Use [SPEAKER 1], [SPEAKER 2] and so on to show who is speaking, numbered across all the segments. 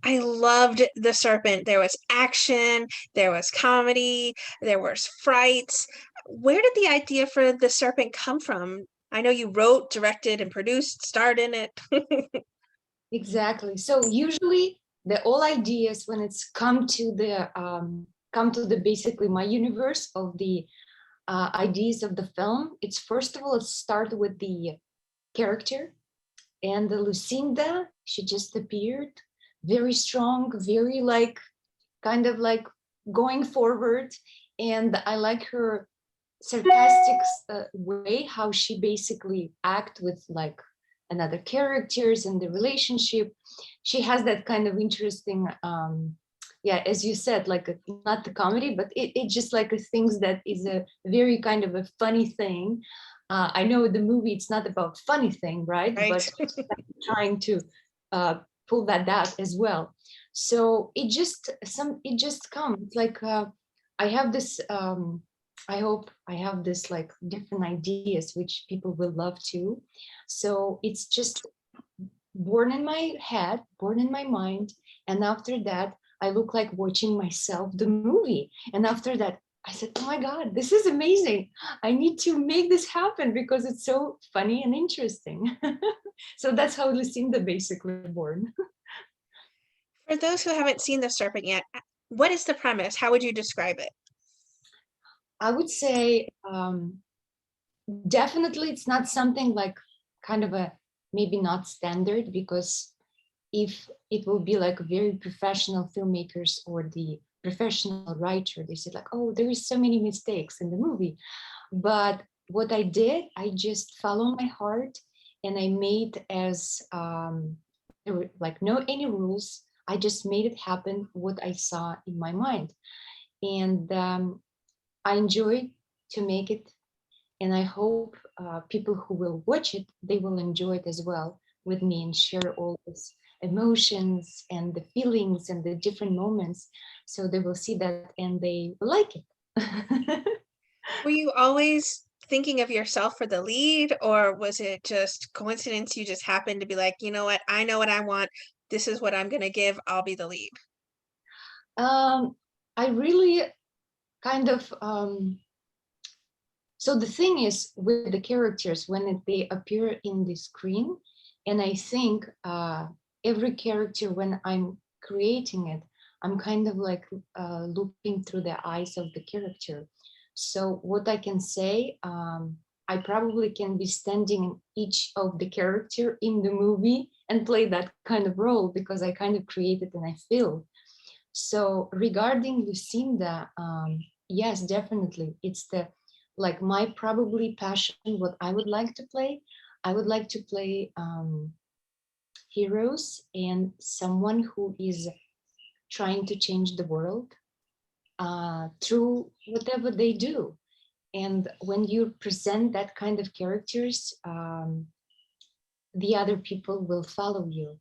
[SPEAKER 1] I loved The Serpent. There was action, there was comedy, there was frights. Where did the idea for The Serpent come from? I know you wrote, directed, and produced, starred in it.
[SPEAKER 2] Exactly. So usually the all ideas when it's come to the basically my universe of the ideas of the film, it's first of all it started with the character, and the Lucinda, she just appeared very strong, very like kind of like going forward, and I like her sarcastic way how she basically act with like another characters and the relationship. She has that kind of interesting yeah, as you said, like not the comedy, but it just like a things that is a very kind of a funny thing. I know the movie it's not about funny thing, right,
[SPEAKER 1] Right.
[SPEAKER 2] but trying to uh, pull that out as well. So it just comes like I have this I hope I have this like different ideas which people will love too. So it's just born in my head, born in my mind, and after that I look like watching myself the movie, and after that I said, oh my god, this is amazing, I need to make this happen because it's so funny and interesting. So that's how Lucinda basically born.
[SPEAKER 1] For those who haven't seen The Serpent yet, what is the premise? How would you describe it?
[SPEAKER 2] I would say definitely it's not something like kind of a maybe not standard, because if it will be like very professional filmmakers or the professional writer, they said like, oh, there is so many mistakes in the movie. But what I did, I just followed my heart, and I made as there were like no any rules. I just made it happen what I saw in my mind, and I enjoyed to make it, and I hope people who will watch it, they will enjoy it as well with me and share all these emotions and the feelings and the different moments. So they will see that and they will like it.
[SPEAKER 1] Were you always thinking of yourself for the lead, or was it just coincidence you just happened to be like, you know what, I know what I want. This is what I'm gonna give. I'll be the lead.
[SPEAKER 2] um, I really kind of so the thing is with the characters when they appear in the screen, and I think every character when I'm creating it, I'm kind of like looking through the eyes of the character. So what I can say, I probably can be standing in each of the character in the movie and play that kind of role because I kind of create it and I feel. So regarding Lucinda, yes, definitely. It's the like my probably passion, what I would like to play. I would like to play heroes and someone who is trying to change the world through whatever they do. And when you present that kind of characters, the other people will follow you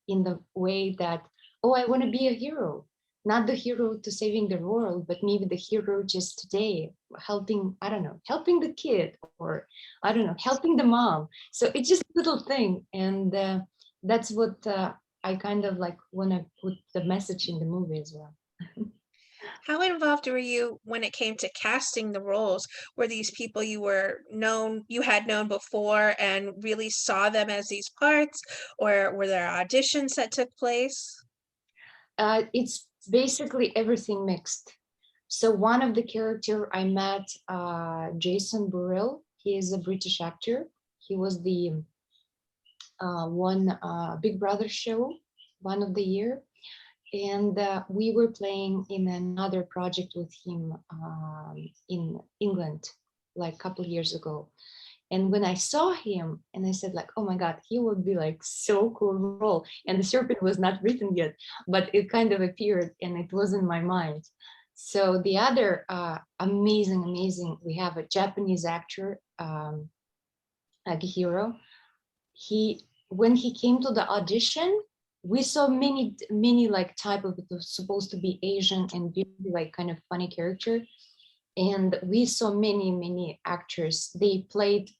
[SPEAKER 2] in the way that, oh, I want to be a hero, not the hero to saving the world, but maybe the hero just today helping, I don't know, helping the kid, or I don't know, helping the mom. So it's just a little thing, and that's what I kind of like want to put the message in the movie as well.
[SPEAKER 1] How involved were you when it came to casting the roles? Were these people you had known before and really saw them as these parts, or were there auditions that took place?
[SPEAKER 2] It's basically everything mixed. So one of the character I met, Jason Burrell. He is a British actor. He was the one Big Brother show, one of the year, and we were playing in another project with him in England, like a couple of years ago. And when I saw him, and I said like, oh my God, he would be like so cool role. And the Serpent was not written yet, but it kind of appeared, and it was in my mind. So the other amazing, we have a Japanese actor, Agihiro. He when he came to the audition, we saw many like type of, it was supposed to be Asian and be like kind of funny character, and we saw many actors. They played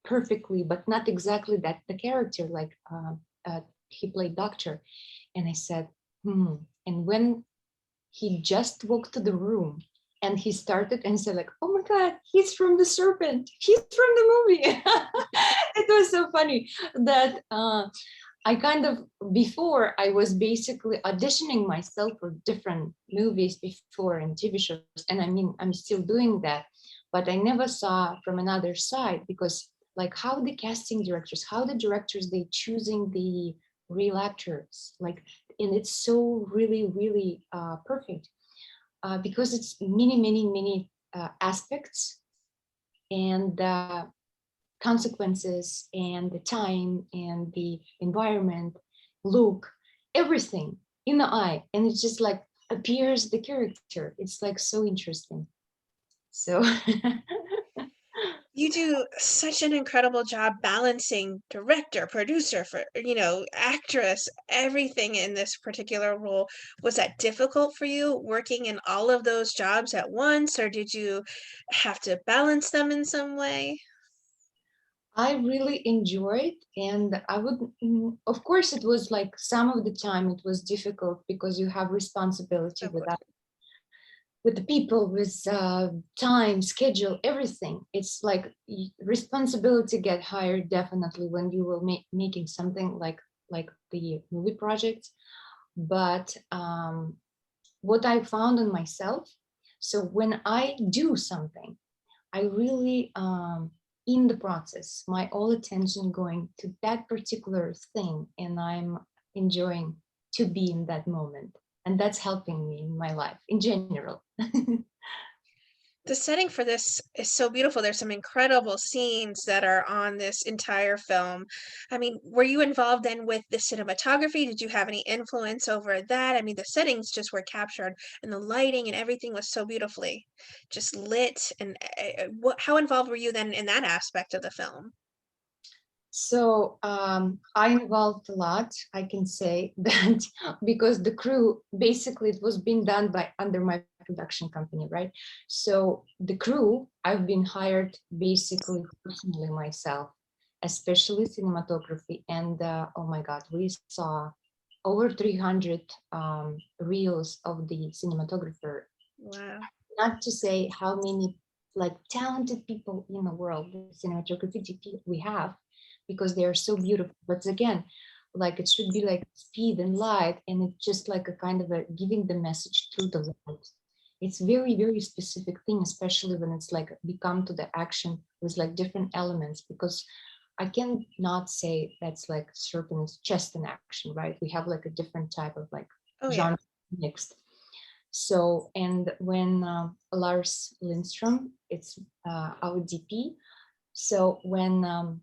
[SPEAKER 2] perfectly, but not exactly that the character like he played doctor. And I said, hmm. And when he just walked to the room and he started and said like, oh my God, he's from the Serpent. He's from the movie. It was so funny that I kind of, before I was basically auditioning myself for different movies before and TV shows. And I mean, I'm still doing that, but I never saw from another side, because like how the casting directors, how the directors, they choosing the real actors, like, and it's so really, really perfect because it's many, many, many aspects and consequences and the time and the environment, look, everything in the eye, and it just like appears the character. It's like so interesting. So
[SPEAKER 1] You do such an incredible job balancing director, producer, for actress, everything in this particular role. Was that difficult for you working in all of those jobs at once, or did you have to balance them in some way?
[SPEAKER 2] I really enjoyed, and I would, of course, it was like some of the time it was difficult because you have responsibility
[SPEAKER 1] Of
[SPEAKER 2] with
[SPEAKER 1] course.
[SPEAKER 2] that, with the people, with time, schedule, everything. It's like responsibility get higher definitely when you will making something like the movie project. But what I found in myself, so when I do something, I really in the process, my all attention going to that particular thing, and I'm enjoying to be in that moment. And that's helping me in my life in general.
[SPEAKER 1] The setting for this is so beautiful. There's some incredible scenes that are on this entire film. I mean, were you involved then with the cinematography? Did you have any influence over that? I mean, the settings just were captured and the lighting and everything was so beautifully just lit. And how involved were you then in that aspect of the film?
[SPEAKER 2] So I involved a lot, I can say that, because the crew, basically it was being done by under my production company, right? So the crew, I've been hired basically personally myself, especially cinematography. And oh my God, we saw over 300 reels of the cinematographer,
[SPEAKER 1] Wow.
[SPEAKER 2] not to say how many like talented people in the world, the cinematography DP we have, because they are so beautiful. But again, like it should be like speed and light, and it's just like a kind of a giving the message through the light. It's very, very specific thing, especially when it's like become to the action with like different elements, because I cannot say that's like Serpent is just an action, right? We have like a different type of like
[SPEAKER 1] Oh, yeah.
[SPEAKER 2] genre mixed. So, and when Lars Lindstrom, it's our DP. So when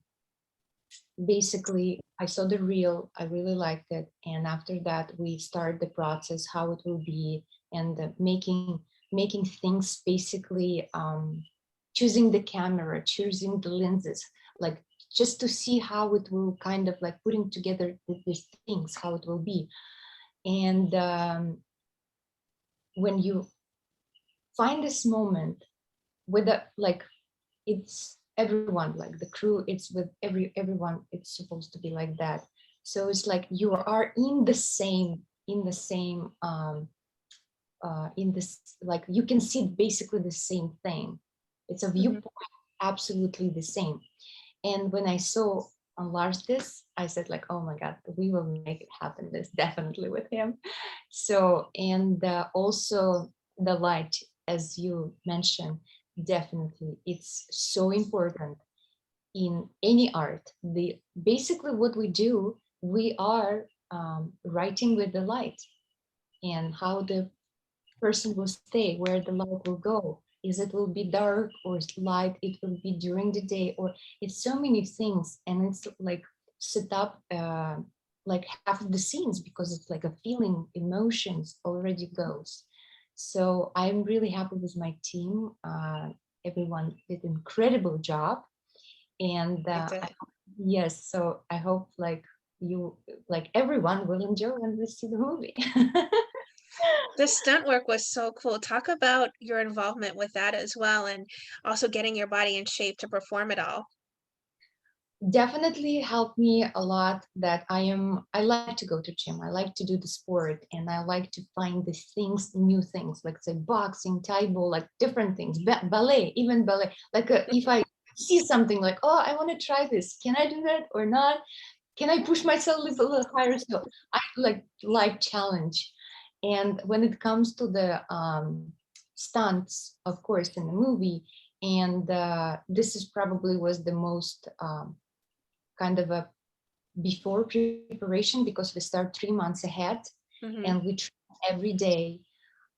[SPEAKER 2] basically I saw the reel, I really liked it. And after that, we started the process, how it will be, and making things basically choosing the camera, choosing the lenses, like just to see how it will kind of like putting together these things, how it will be. And when you find this moment with a like, it's everyone, like the crew, it's with everyone, it's supposed to be like that. So it's like you are in the same in this, like you can see basically the same thing. It's a
[SPEAKER 1] Mhm.
[SPEAKER 2] viewpoint, absolutely the same. And when I saw on Lars this, I said like, oh my God, we will make it happen, this definitely with him. So, and also the light, as you mentioned, definitely, it's so important in any art. The basically what we do, we are writing with the light, and how the person will stay, where the light will go. Is it will be dark or light? It will be during the day, or it's so many things, and it's like set up like half of the scenes, because it's like a feeling, emotions already goes. So I'm really happy with my team. Everyone did incredible job, and
[SPEAKER 1] They did.
[SPEAKER 2] yes, so I hope like you, like everyone will enjoy when they see the movie.
[SPEAKER 1] The stunt work was so cool. Talk about your involvement with that as well, and also getting your body in shape to perform it all.
[SPEAKER 2] definitely helped me a lot that I like to go to gym. I like to do the sport, and I like to find the things, new things, like say boxing, Taibo, like different things, ballet, even ballet. Like if I see something like, oh, I want to try this, can I do that or not? Can I push myself a little higher? So I like challenge. And when it comes to the stunts, of course, in the movie, and this is probably was the most kind of a before preparation, because we start 3 months ahead,
[SPEAKER 1] Hmm.
[SPEAKER 2] and we train every day.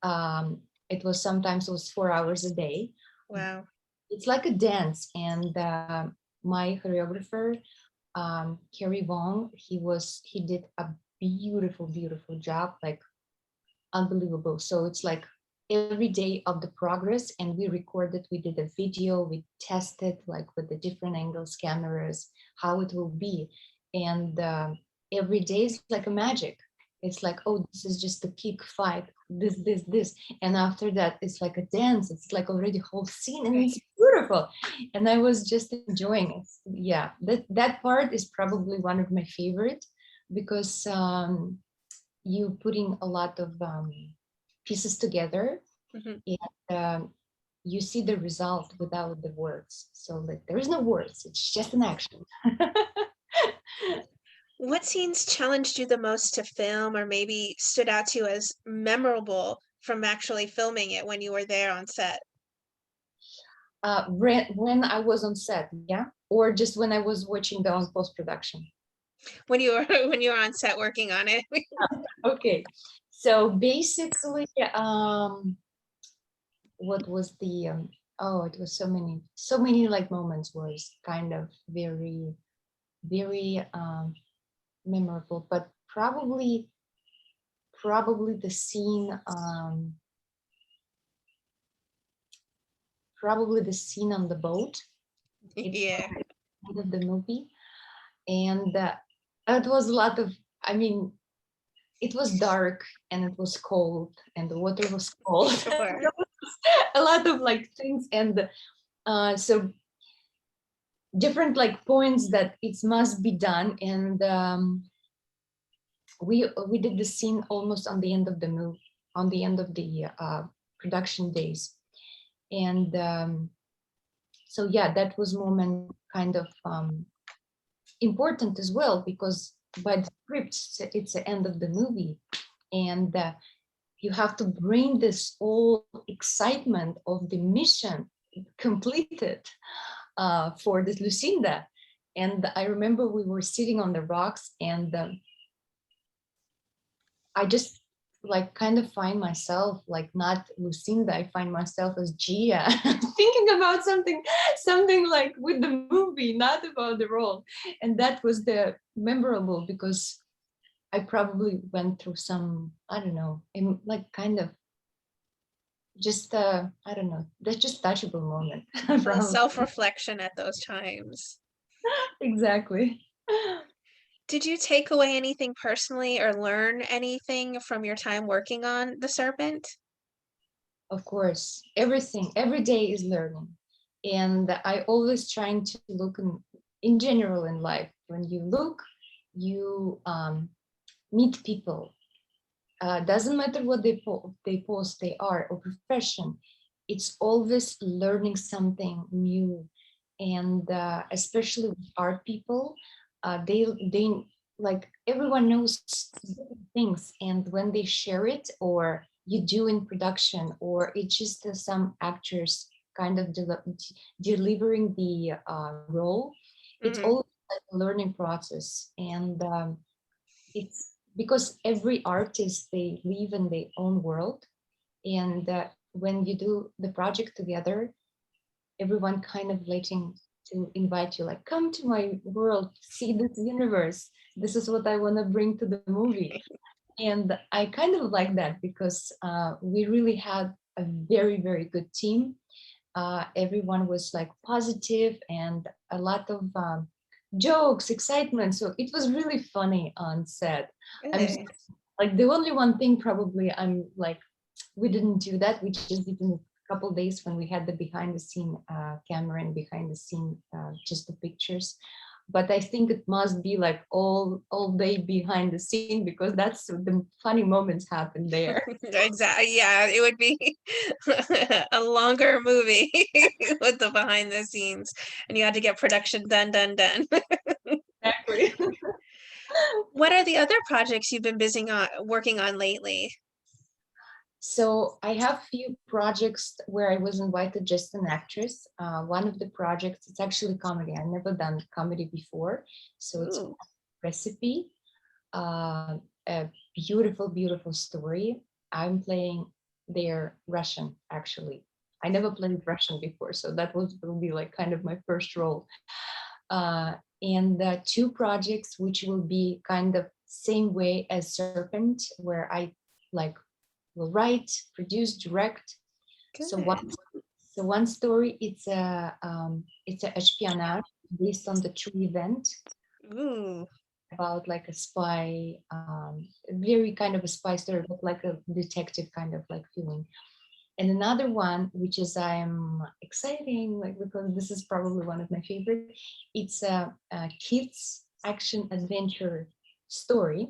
[SPEAKER 2] It was 4 hours a day.
[SPEAKER 1] Wow.
[SPEAKER 2] It's like a dance, and my choreographer, Kerry Wong, he did a beautiful job, like unbelievable. So it's like every day of the progress, and we recorded, we did a video, we tested like with the different angles, cameras, how it will be. And every day is like a magic. It's like, oh, this is just a kick fight, this. And after that, it's like a dance. It's like already whole scene, and
[SPEAKER 1] Right.
[SPEAKER 2] it's beautiful. And I was just enjoying it. Yeah, that part is probably one of my favorite, because you putting a lot of pieces together,
[SPEAKER 1] Hmm.
[SPEAKER 2] and you see the result without the words. So like there is no words, it's just an action.
[SPEAKER 1] What scenes challenged you the most to film or maybe stood out to you as memorable from actually filming it when you were there on set?
[SPEAKER 2] When I was on set, yeah, or just when I was watching the on post production.
[SPEAKER 1] When you were when you were on set working on it?
[SPEAKER 2] Okay, so basically, what was the oh, it was so many like moments was kind of very memorable, but probably the scene, probably the scene on the boat. It's
[SPEAKER 1] Yeah.
[SPEAKER 2] part of the movie, and it was a lot of, I mean, it was dark, and it was cold, and the water was cold.
[SPEAKER 1] Sure.
[SPEAKER 2] There was a lot of like things, and so different like points that it must be done. And we did the scene almost on the end of the movie, on the end of the production days. And so yeah, that was moment kind of important as well, because by the script, it's the end of the movie, and you have to bring this all excitement of the mission completed for this Lucinda. And I remember we were sitting on the rocks, and I just like kind of find myself like not Lucinda. I find myself as Gia, thinking about something like with the movie, not about the role. And that was the memorable, because I probably went through some, I don't know, like kind of just I don't know, that's just touchable moment.
[SPEAKER 1] A little
[SPEAKER 2] Probably.
[SPEAKER 1] self-reflection at those times.
[SPEAKER 2] Exactly.
[SPEAKER 1] Did you take away anything personally or learn anything from your time working on The Serpent?
[SPEAKER 2] Of course, everything, every day is learning. And I always trying to look in general in life. When you look, you meet people. Doesn't matter what they post, they are, or profession. It's always learning something new. And especially with art people, they like everyone knows different things, and when they share it, or you do in production, or it's just some actors kind of delivering the role, it's
[SPEAKER 1] Mhm.
[SPEAKER 2] all like a learning process. And it's because every artist, they live in their own world, and when you do the project together, everyone kind of letting to invite you, like, come to my world, see this universe, this is what I want to bring to the movie. And I kind of like that, because we really had a very good team. Everyone was like positive, and a lot of jokes, excitement, so it was really funny on set. I'm
[SPEAKER 1] Good.
[SPEAKER 2] like the only one thing probably I'm like, we didn't do that. We just did in a couple days when we had the behind the scene camera, and behind the scene just the pictures. but I think it must be like all day behind the scene because that's the funny moments happen there.
[SPEAKER 1] Exactly. Yeah, it would be a longer movie with the behind the scenes, and you had to get production done, done, done.
[SPEAKER 2] Exactly.
[SPEAKER 1] What are the other projects you've been busy on working on lately?
[SPEAKER 2] So I have few projects where I was invited just an actress. One of the projects, it's actually comedy. I've never done comedy before. So it's
[SPEAKER 1] Ooh,
[SPEAKER 2] called Recipe, a beautiful, beautiful story. I'm playing there Russian, actually. I never played Russian before, so that will be like kind of my first role. Uh, and two projects which will be kind of same way as Serpent, where I like will write, produce, direct. So
[SPEAKER 1] good.
[SPEAKER 2] one story it's a espionage based on the true event
[SPEAKER 1] Ooh,
[SPEAKER 2] about like a spy, very kind of a spy story, but like a detective kind of like feeling. And another one, which is I'm exciting, like because this is probably one of my favorite. It's a kids action adventure story,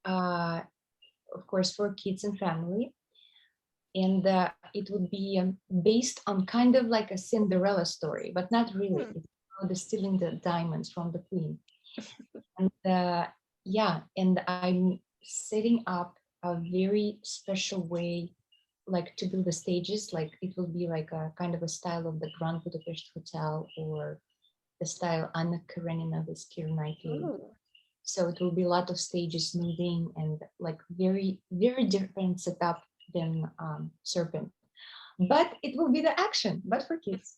[SPEAKER 2] uh, of course for kids and family, and it would be based on kind of like a Cinderella story, but not really.
[SPEAKER 1] hmm,
[SPEAKER 2] It's about the stealing the diamonds from the queen. And yeah, and I'm setting up a very special way, like to build the stages. Like it will be like a kind of a style of the Grand Budapest Hotel or the style Anna Karenina with Keira Knightley.
[SPEAKER 1] ooh.
[SPEAKER 2] So it will be a lot of stages moving and like very, very different setup than Serpent. But it will be the action, but for kids.